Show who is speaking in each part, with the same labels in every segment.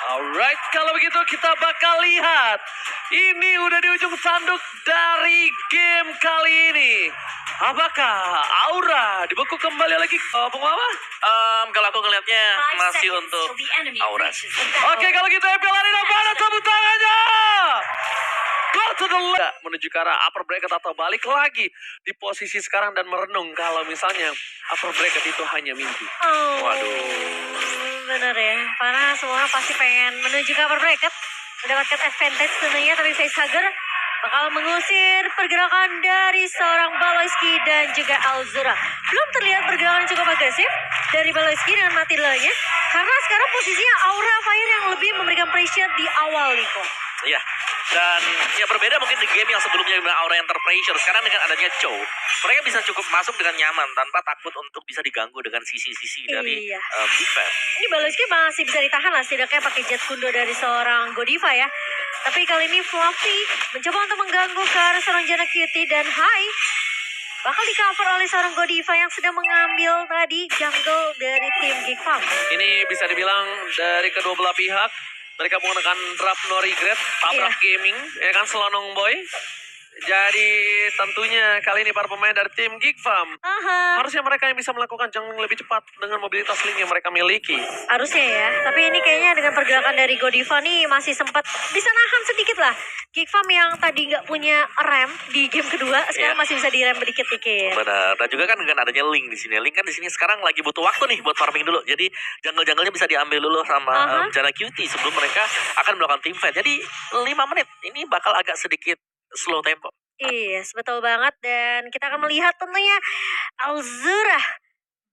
Speaker 1: Alright, kalau begitu kita bakal lihat. Ini udah di ujung tanduk dari game kali ini. Apakah Aura dibekuk kembali lagi? Pengawal?
Speaker 2: Kalau aku ngelihatnya masih untuk Aura.
Speaker 1: Oke, kalau gitu FPL Arena mana tepuk tangannya? Go to the left menuju ke arah upper bracket atau balik lagi di posisi sekarang dan merenung kalau misalnya upper bracket itu hanya mimpi.
Speaker 3: Waduh. Bener ya, karena semua pasti pengen menuju ke upper bracket, mendapatkan advantage tentunya, tapi Facehugger bakal mengusir pergerakan dari seorang Baloyski dan juga Alzura. Belum terlihat pergerakan yang cukup agresif dari Baloyski dengan Matilda-nya, karena sekarang posisinya Aura Fire yang lebih memberikan pressure di awal, Niko.
Speaker 2: Iya, dan ya berbeda mungkin di game yang sebelumnya dengan Aura yang terpressure. Sekarang dengan adanya Chow, mereka bisa cukup masuk dengan nyaman tanpa takut untuk bisa diganggu dengan sisi-sisi dari Big Fan.
Speaker 3: Ini Baloyski masih bisa ditahan lah setidaknya pakai jet kundo dari seorang Godiva ya. Tapi kali ini Fluffy mencoba untuk mengganggu ke arah seorang Jana Cutie dan Hai bakal di cover oleh seorang Godiva yang sedang mengambil tadi jungle dari tim Geek Farm.
Speaker 1: Ini bisa dibilang dari kedua belah pihak mereka menggunakan draft no regret, tabrak gaming, ya kan, Selonong Boy. Jadi tentunya kali ini para pemain dari tim Geek Farm harusnya mereka yang bisa melakukan jungle lebih cepat dengan mobilitas link yang mereka miliki.
Speaker 3: Harusnya ya, tapi ini kayaknya dengan pergerakan dari Godiva nih masih sempat bisa nahan sedikit lah. Geek Farm yang tadi nggak punya rem di game kedua, sekarang masih bisa direm sedikit-dikit.
Speaker 2: Benar, dan juga kan dengan adanya Link di sini. Link kan di sini sekarang lagi butuh waktu nih buat farming dulu. Jadi jungle-junglenya bisa diambil dulu sama Jana Cutie sebelum mereka akan melakukan team fight. Jadi 5 menit ini bakal agak sedikit slow tempo.
Speaker 3: Iya, betul banget. Dan kita akan melihat tentunya Alzura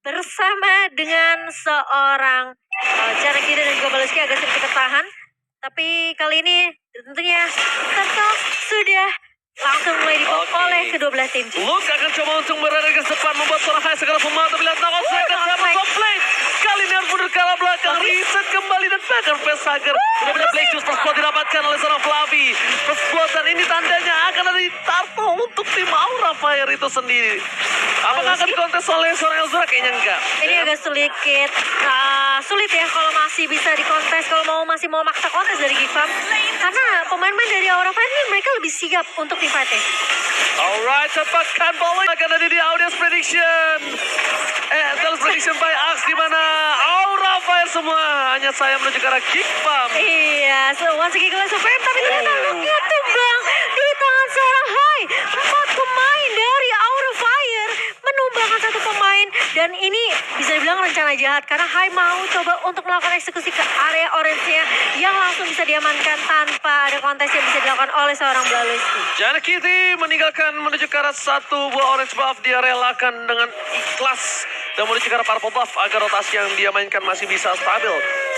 Speaker 3: bersama dengan seorang Jana Cutie dan juga Baloyski agak sedikit tertahan. Tapi kali ini tentunya Turtle sudah langsung mulai dibom oleh kedua belah tim.
Speaker 1: Luke akan coba untuk berada ke depan membuat seorang Hai segera pemau tapi lihat knockout second dapat komplain. Kali ini harus mundur ke arah belakang, reset kembali dan bahkan Facehugger benar-benar Black Juice first blood didapatkan oleh seorang Fluffy. First blood dan ini tandanya akan ada di Tarto untuk tim Aura Fire itu sendiri. Apakah akan dikontes oleh seorang Elzura? Kayaknya enggak.
Speaker 3: Ini agak sedikit sulit ya kalau masih bisa dikontes, kalau masih mau maksa kontes dari Geek Farm. Karena pemain-pemain dari Aura Fire ini mereka lebih siap untuk tim fight-nya.
Speaker 1: Alright, cepatkan bola akan ada di audience prediction. Sales prediction by Axe di mana Aura Fire semua hanya saya menuju ke arah Geek Farm.
Speaker 3: Iya, once again Glass of Fame, tapi ternyata Luke-nya tumbang di tangan seorang Hai. 4 pemain dari Aura Fire menumbangkan 1 pemain, dan ini bisa dibilang rencana jahat karena Hai mau coba untuk melakukan eksekusi ke area orange-nya yang langsung bisa diamankan tanpa ada kontes yang bisa dilakukan oleh seorang Baloyski.
Speaker 1: Jana Cutie meninggalkan menuju ke arah 1 buah orange buff. Dia relakan dengan ikhlas dan menuju ke arah purple buff agar rotasi yang dia mainkan masih bisa stabil.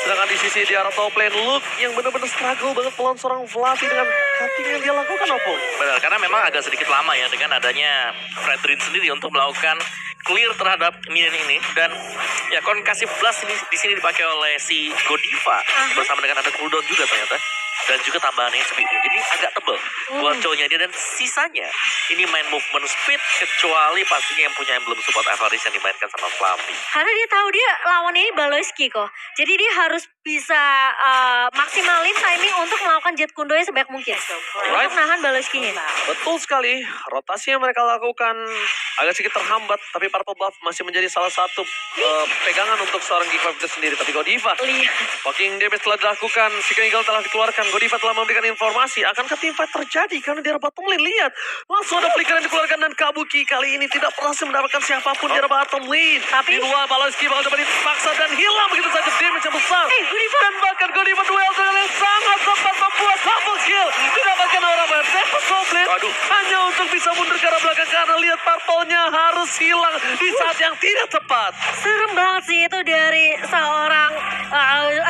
Speaker 1: Sedangkan di sisi di arah top lane, Luke yang benar-benar struggle banget melawan seorang Fluffy dengan cutting yang dia lakukan, Opung.
Speaker 2: Benar, karena memang agak sedikit lama ya dengan adanya Fredrin sendiri untuk melakukan clear terhadap minion ini. Dan ya Concussion Blast ini di sini dipakai oleh si Godiva bersama dengan ada cooldown juga ternyata. Dan juga tambahan HP. Jadi agak tebel buat cowoknya dia. Dan sisanya ini main movement speed, kecuali pastinya yang punya emblem support Avaris yang dimainkan sama Fluffy.
Speaker 3: Karena dia tahu dia lawannya ini Baloyski kok. Jadi dia harus bisa maksimalin timing untuk melakukan jet kundonya sebanyak mungkin. Untuk nahan Baloyski-nya.
Speaker 1: Betul sekali, rotasi yang mereka lakukan agak sedikit terhambat, tapi purple buff masih menjadi salah satu pegangan untuk seorang Geek Farm itu sendiri. Tapi Godiva, walking damage telah dilakukan, Seeking Eagle telah dikeluarkan, Godiva telah memberikan informasi akan tim fight terjadi karena di arah bottom lane. Lihat, langsung ada flicker yang dikeluarkan dan Kabuki kali ini tidak berhasil mendapatkan siapapun di arah bottom lane.
Speaker 3: Tapi
Speaker 1: di luar Baloyski bakal coba dipaksa dan hilang begitu saja damage yang besar. Dan bahkan Godiva duel dengan yang sangat tepat membuat double kill. Didapatkan Aura Fire, dapat komplit hanya untuk bisa mundur ke arah belakang karena lihat purple-nya harus hilang di saat yang tidak tepat.
Speaker 3: serem banget sih itu dari seorang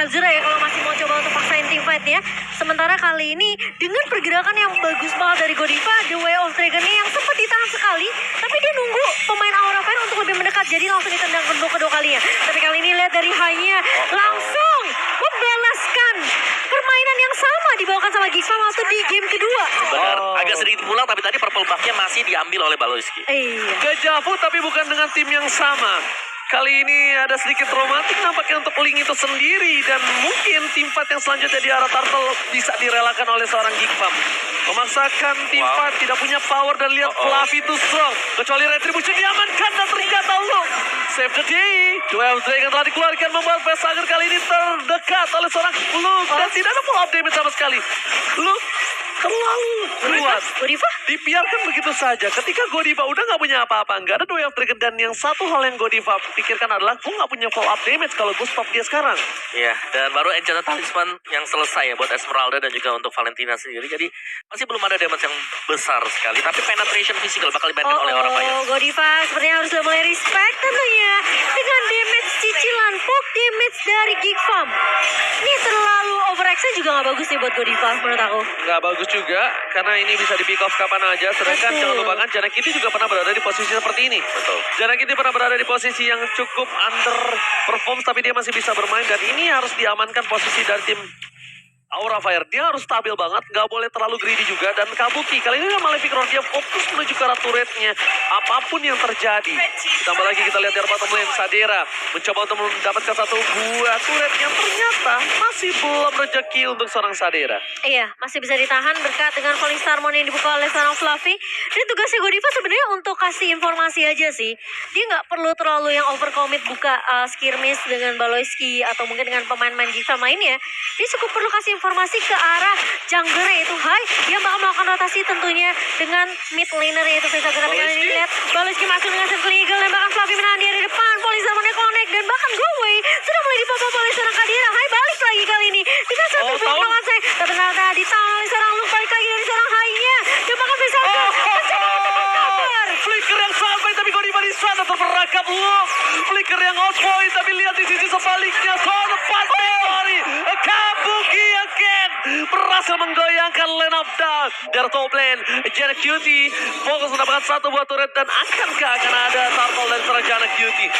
Speaker 3: Alzura ya kalau masih mau coba untuk paksain team fight ya. Sementara kali ini dengan pergerakan yang bagus banget dari Godiva, The Way of Dragon yang sempat ditahan sekali, tapi dia nunggu pemain Aura Fire untuk lebih mendekat, jadi langsung ditendang kedua kalinya. Tapi kali ini lihat dari Hai-nya langsung membalaskan permainan yang sama dibawakan sama Geek Farm waktu di game kedua.
Speaker 2: Benar, agak sedikit pulang tapi tadi purple buff-nya masih diambil oleh Baloyski.
Speaker 3: Iya.
Speaker 1: Dejavu tapi bukan dengan tim yang sama. Kali ini ada sedikit romantik nampaknya untuk Link itu sendiri. Dan mungkin tim fight yang selanjutnya di arah Turtle bisa direlakan oleh seorang Geekfam. Memaksakan tim fight tidak punya power dan lihat Fluffy itu strong. Kecuali Retribution diamankan dan ternyata Luke. Save the day. Duel Dragon telah dikeluarkan membuat Vesager kali ini terdekat oleh seorang Luke. Dan tidak ada follow up damage sama sekali. Luke terlalu kuat.
Speaker 3: Godiva?
Speaker 1: Dibiarkan begitu saja. Ketika Godiva udah nggak punya apa-apa, nggak ada Duel Dragon, dan yang satu hal yang Godiva pikirkan adalah gue nggak punya follow up damage kalau gue stop dia sekarang.
Speaker 2: Iya, dan baru Enchanted Talisman yang selesai ya buat Esmeralda dan juga untuk Valentina sendiri. Jadi masih belum ada damage yang besar sekali. Tapi penetration physical bakal dibantu oleh orang lain.
Speaker 3: Godiva sepertinya harus sudah mulai respect tentunya dengan damage cicilan poke damage dari Geekfam. Ini terlalu overextend juga nggak bagus nih buat Godiva menurut aku.
Speaker 1: Nggak bagus juga, karena ini bisa di pick off kapan aja. Sedangkan
Speaker 3: Betul.
Speaker 1: jangan lupakan Jana Kitty juga pernah berada di posisi seperti ini.
Speaker 2: Betul.
Speaker 1: Jana Kitty pernah berada di posisi yang cukup underperform, tapi dia masih bisa bermain. Dan ini harus diamankan posisi dari tim Aura Fire. Dia harus stabil banget, nggak boleh terlalu greedy juga. Dan Kabuki kali ini Malefic Roar, dia fokus menuju ke arah turretnya. Apapun yang terjadi. Ditambah lagi kita lihat dari bottom lane, Sadera mencoba untuk mendapatkan satu buah turret yang ternyata masih belum rezeki untuk seorang Sadera.
Speaker 3: Iya, masih bisa ditahan berkat dengan Falling Starmon yang dibuka oleh seorang Fluffy. Dan tugasnya Godiva sebenarnya untuk kasih informasi aja sih. Dia nggak perlu terlalu yang overcommit buka skirmish dengan Baloyski atau mungkin dengan pemain-pemain Geekfam lainnya. Dia cukup perlu kasih informasi ke arah jungler yaitu Hai yang bakal melakukan rotasi tentunya dengan mid laner yaitu Vesager. Tapi kali ini lihat Baloyski masuk dengan Central Eagle dan bahkan Fluffy menahan dia di depan. Falling Starmonnya connect dan bahkan Go Away sudah mulai dipopop oleh seorang Kadira. Hai balik lagi kali ini dengan satu blok lawan saya. Tapi ternyata ditahan oleh seorang Luke, balik lagi dari seorang Hai-nya. Dan bahkan Vesager mencoba untuk cover.
Speaker 1: Flicker yang sangat baik, tapi Godiva di sana terperangkap. Look, Flicker yang out point, tapi lihat di sisi sebaliknya. Soal depan Memory, Kabuki again berhasil menggoyangkan lane up down dari top lane. Janek Cutie fokus mendapatkan satu buah turret, dan akankah akan ada turtle dari seorang Janek Cutie?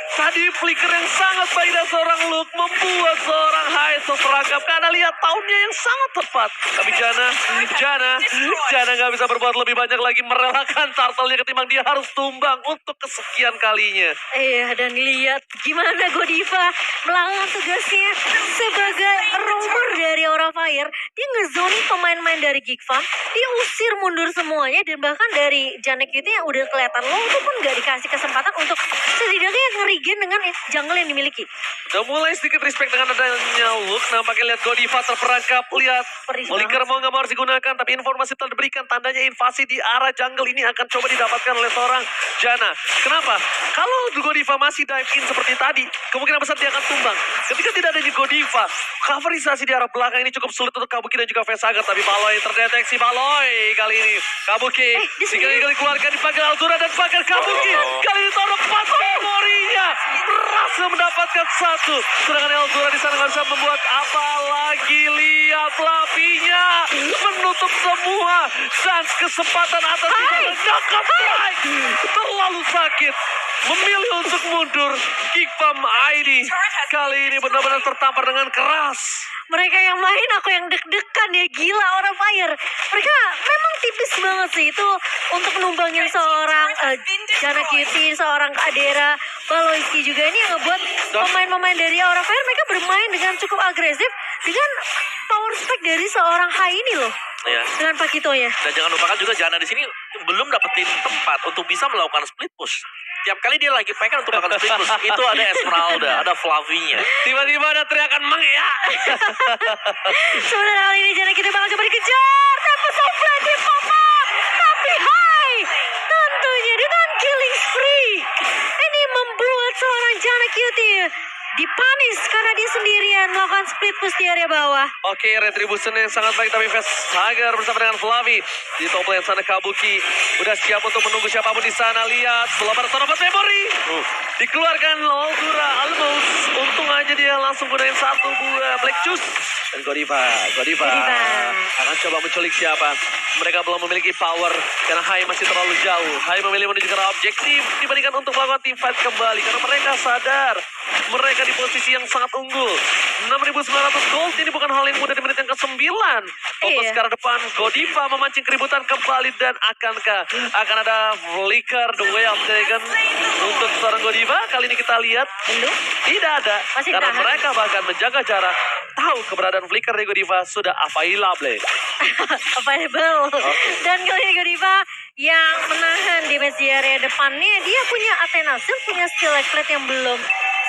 Speaker 1: Tadi flicker yang sangat baik dari seorang Luke membuat seorang Hai terperangkap karena lihat tahunnya yang sangat tepat. Tapi Jana nggak bisa berbuat lebih banyak lagi, merelakan turtle-nya ketimbang dia harus tumbang untuk kesekian kalinya.
Speaker 3: Iya, dan lihat gimana Godiva melakukan tugasnya sebagai roamer dari Aura Fire. Dia ngezoning pemain-pemain dari Geekfam, dia usir mundur semuanya, dan bahkan dari Janek itu yang udah kelihatan low itu pun nggak dikasih kesempatan untuk setidaknya ngerigen dengan jungle yang dimiliki.
Speaker 1: Udah mulai sedikit respect dengan adanya Luke. Nampaknya lihat Godiva terperangkap. Lihat
Speaker 3: Perih
Speaker 1: Flicker
Speaker 3: banget
Speaker 1: mau nggak mau harus digunakan, tapi informasi telah diberikan, tandanya invasi di arah jungle ini akan coba didapatkan oleh seorang Jana. Kenapa? Kalau Godiva masih dive in seperti tadi, kemungkinan besar dia akan tumbang. Ketika tidak ada di Godiva, coverisasi di arah belakang ini cukup sulit untuk Kabuki dan juga Vesager. Tapi Baloy terdeteksi. Baloy kali ini Kabuki sekali-kali keluarkan, dipanggil Altura dan pagar Kabuki. Kali ini taruh pas memorinya berhasil mendapatkan satu. Sedangkan Altura di sana nggak bisa membuat apa lagi. Lihat Fluffy-nya menutup semua dan kesempatan atas knockout strike. Terlalu sakit, memilih untuk mundur. Geekfam ID kali ini benar-benar tertampar dengan keras.
Speaker 3: Mereka yang main aku yang deg-degan ya, gila Aura Fire. Mereka memang tipis banget sih itu untuk numbangin seorang Jana Cutie, seorang Kadera, Baloyski juga. Ini yang ngebuat pemain-pemain dari Aura Fire mereka bermain dengan cukup agresif dengan power spike dari seorang Hai ini loh.
Speaker 2: Ya.
Speaker 3: Dengan Pakitonya.
Speaker 2: Dan jangan lupakan juga Jana di sini belum dapetin tempat untuk bisa melakukan split push. Tiap kali dia lagi pengen untuk melakukan split push, itu ada Esmeralda, ada Fluffy-nya.
Speaker 1: Tiba-tiba ada teriakan mengiak.
Speaker 3: Sebenarnya kali ini Jana kita bakal coba dikejar. Tempest of Flame di pop-up. Tapi Hai tentunya dengan killing spree. Ini membuat seorang Jana Cutie dipanis karena dia sendirian melakukan split push di area bawah.
Speaker 1: Oke, retribution yang sangat baik, tapi Vesager bersama dengan Fluffy di top lane sana. Kabuki udah siap untuk menunggu siapapun di sana. Lihat, belum ada tonobat memory. Dikeluarkan Altura Almost. Untung aja dia langsung gunain satu buah Black Juice. Dan Godiva akan coba menculik siapa. Mereka belum memiliki power karena Hai masih terlalu jauh. Hai memilih menuju ke arah objektif dibandingkan untuk melakukan team fight kembali karena mereka sadar mereka di posisi yang sangat unggul. 6.900 gold ini bukan hal yang mudah di menit yang ke-9. Fokus
Speaker 3: Iya.
Speaker 1: ke arah depan, Godiva memancing keributan kembali dan akankah akan ada flicker the way of dragon untuk seorang Godiva? Kali ini kita lihat
Speaker 3: Belum?
Speaker 1: tidak ada,
Speaker 3: Masih
Speaker 1: karena
Speaker 3: tahan.
Speaker 1: mereka bahkan menjaga jarak. Tahu keberadaan flicker dari Godiva sudah available.
Speaker 3: Available. Dan kali ini Godiva yang menahan damage di area depannya, dia punya Athena Shield, punya skill plate yang belum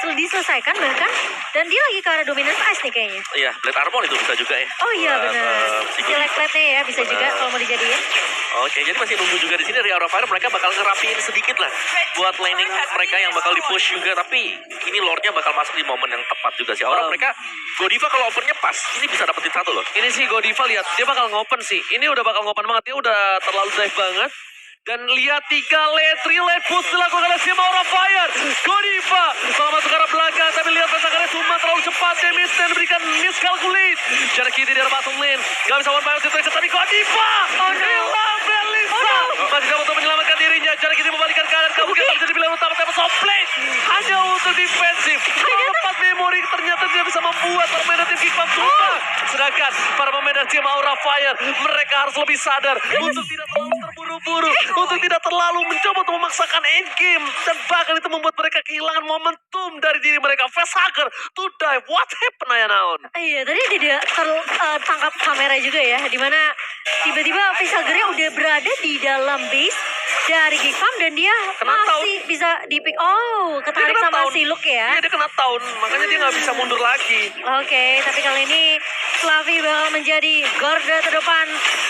Speaker 3: diselesaikan bahkan, dan dia lagi ke arah dominance ice nih kayaknya.
Speaker 2: Iya, Blade Armor itu bisa juga ya.
Speaker 3: Oh iya
Speaker 2: Buat,
Speaker 3: benar.
Speaker 2: si
Speaker 3: Skill
Speaker 2: Godiva.
Speaker 3: plate-nya ya bisa juga
Speaker 2: Benar.
Speaker 3: kalau mau dijadiin.
Speaker 2: Oke, jadi masih nunggu juga di sini dari Aura Fire, mereka bakal ngerapiin sedikit lah buat laning mereka yang bakal di-push juga, tapi ini Lordnya bakal masuk di momen yang tepat juga sih. Aura mereka Godiva kalau opennya pas, ini bisa dapetin satu loh.
Speaker 1: Ini sih Godiva lihat, dia bakal ngopen sih. Ini udah bakal ngopen banget, dia udah terlalu dive banget. Dan lihat 3 late push dilakukan oleh tim Aura Fire. Godiva sama masuk ke arah belakang, tapi lihat pasangannya cuma terlalu cepat. Demis dan berikan miscalculate. Jarak kiri dari bottom lane, gak bisa one by one situation, tapi Godiva hilang Belisa. Masih coba untuk menyelamatkan dirinya. Jarak kiri membalikan kanan, kabur kita bisa dibilang utama, tapi softplate hanya untuk defensif. Lepas memori ternyata tidak bisa membuat para pemain tim Kickback tumbang. Sedangkan para pemain dari tim Aura Fire, mereka harus lebih sadar untuk tidak terlalu terburu-buru, untuk tidak terlalu mencoba untuk memaksakan endgame, dan bahkan itu membuat mereka kehilangan momentum dari diri mereka. Facehugger to dive, what happened Aya Naon?
Speaker 3: Iya, tadi tidak tertangkap kamera juga ya, dimana tiba-tiba Facehugger-nya udah berada di dalam base dari Geek Farm dan dia
Speaker 1: Kena
Speaker 3: masih bisa di-pick. Oh, ketarik
Speaker 1: Dia kena
Speaker 3: sama
Speaker 1: tahun.
Speaker 3: si Luke ya.
Speaker 1: Iya, dia kena tahun, makanya dia nggak bisa mundur lagi.
Speaker 3: Oke, tapi kali ini Slavi bakal menjadi garda terdepan.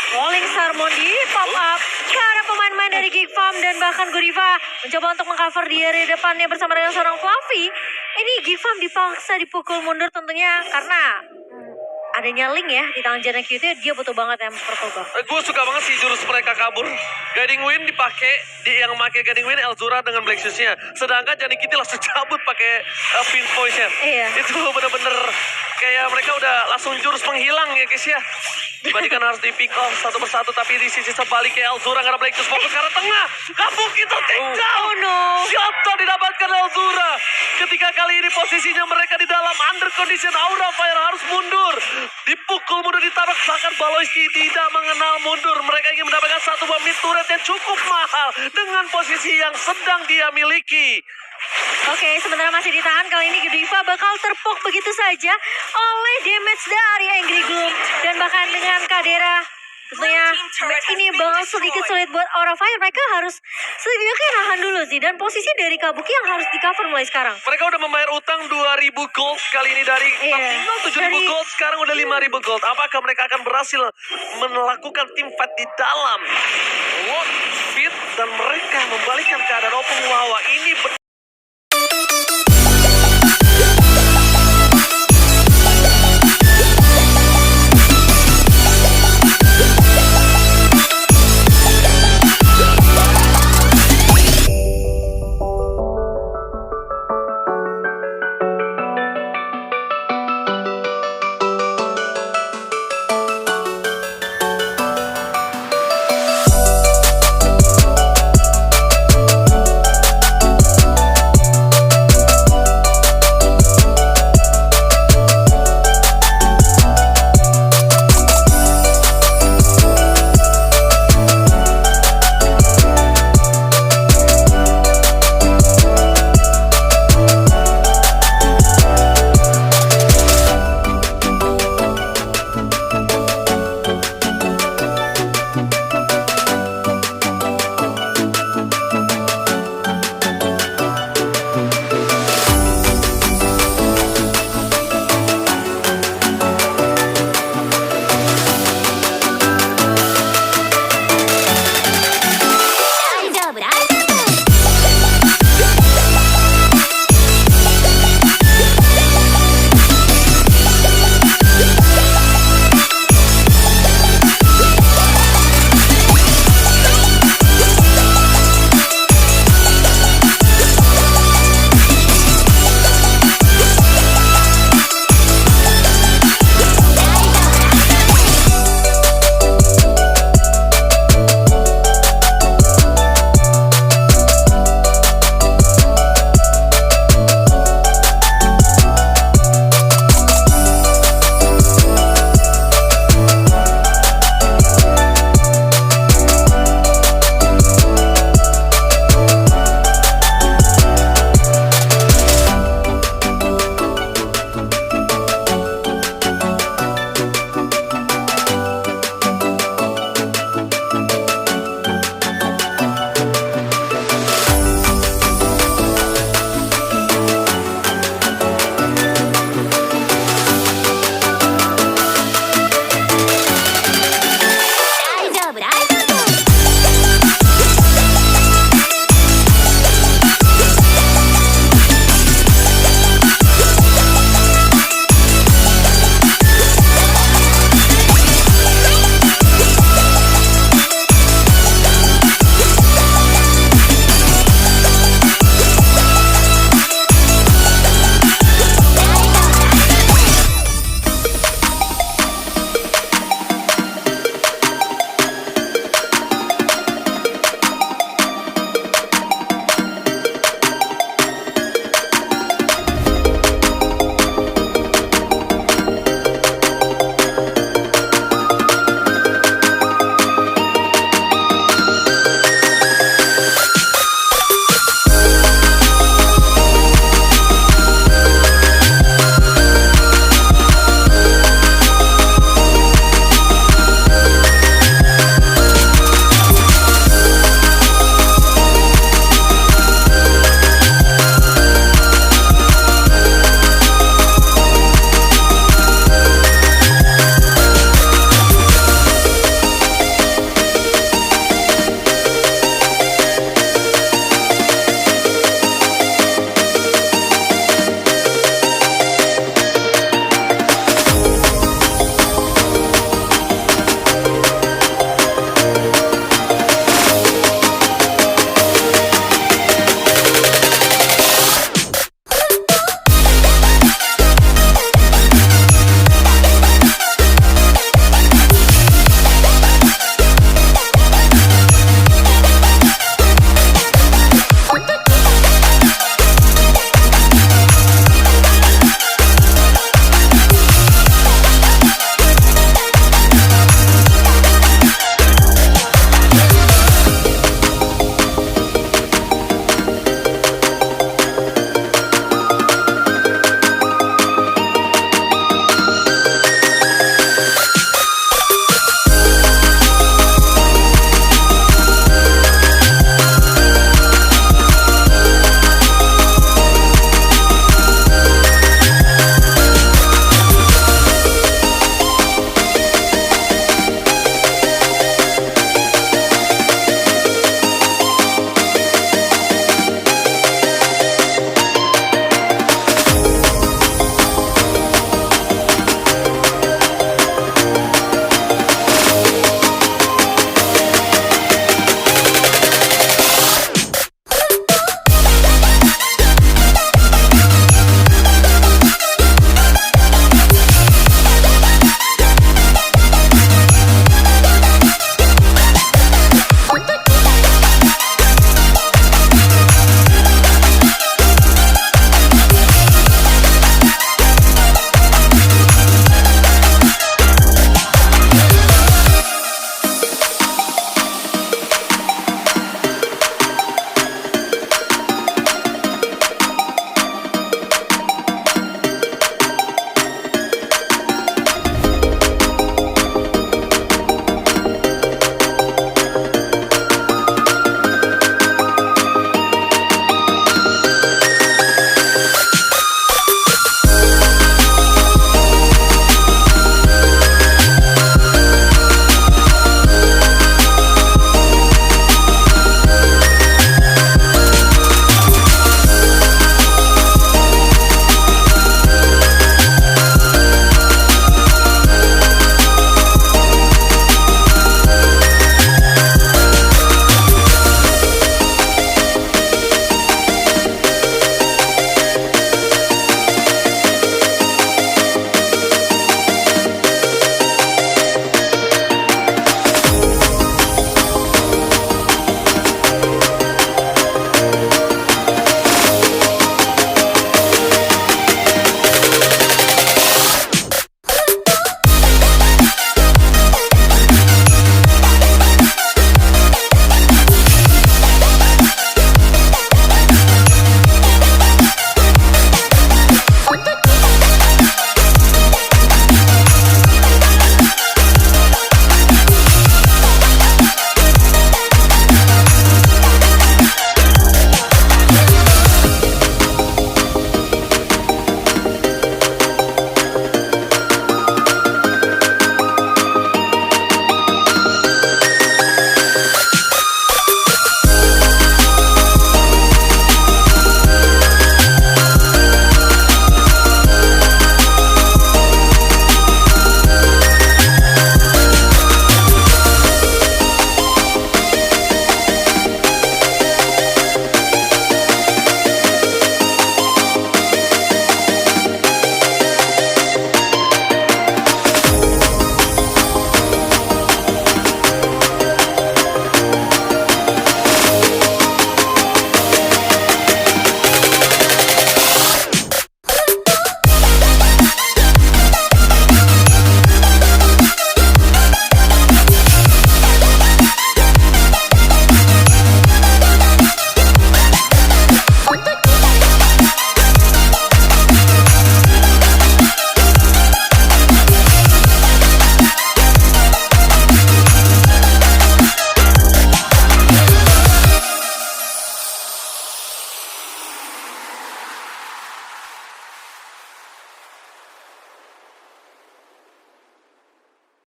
Speaker 3: Rolling Star Mondi pop up ke arah pemain-pemain dari Geek Farm dan bahkan Godiva mencoba untuk mengcover di area depannya bersama dengan seorang Fluffy. Ini Geek Farm dipaksa dipukul mundur tentunya karena adanya Link ya di tangan Janek itu, dia butuh banget yang purple buff.
Speaker 1: Gue suka banget sih jurus mereka kabur. Guiding Wind dipakai, yang pakai Guiding Wind Elzura dengan Black Shoes-nya. Sedangkan Janik Kitty langsung cabut pakai Pinpoint-nya.
Speaker 3: Iya.
Speaker 1: Itu bener-bener kayak mereka udah langsung jurus menghilang ya guys ya. Dibandingkan harus di pick off satu persatu, tapi di sisi sebaliknya Elzura nggak ada Black Shoes, fokus ke arah tengah. Kabuki tertinggal.
Speaker 3: Oh no.
Speaker 1: Shoto didapatkan Elzura. Ketika kali ini posisinya mereka di dalam under condition, Aura Fire harus mundur. Dipukul mundur, ditabrak, bahkan Baloyski tidak mengenal mundur. Mereka ingin mendapatkan satu buah mid turret yang cukup mahal dengan posisi yang sedang dia miliki.
Speaker 3: Oke, sementara masih ditahan, kali ini Godiva bakal terpok begitu saja oleh damage dari Angry Gloom. Dan bahkan dengan Kadera, tentunya ini bakal sedikit sulit buat Aura Fire. Mereka harus setidaknya nahan dulu sih. Dan posisi dari Kabuki yang harus di cover mulai sekarang.
Speaker 1: Mereka udah membayar utang 2.000 gold kali ini dari
Speaker 3: Iya.
Speaker 1: maksimal 7.000
Speaker 3: Dari-
Speaker 1: gold, sekarang udah 5.000 gold. Apakah mereka akan berhasil melakukan team fight di dalam Lord Speed dan mereka membalikkan keadaan Opung Wawa? Ini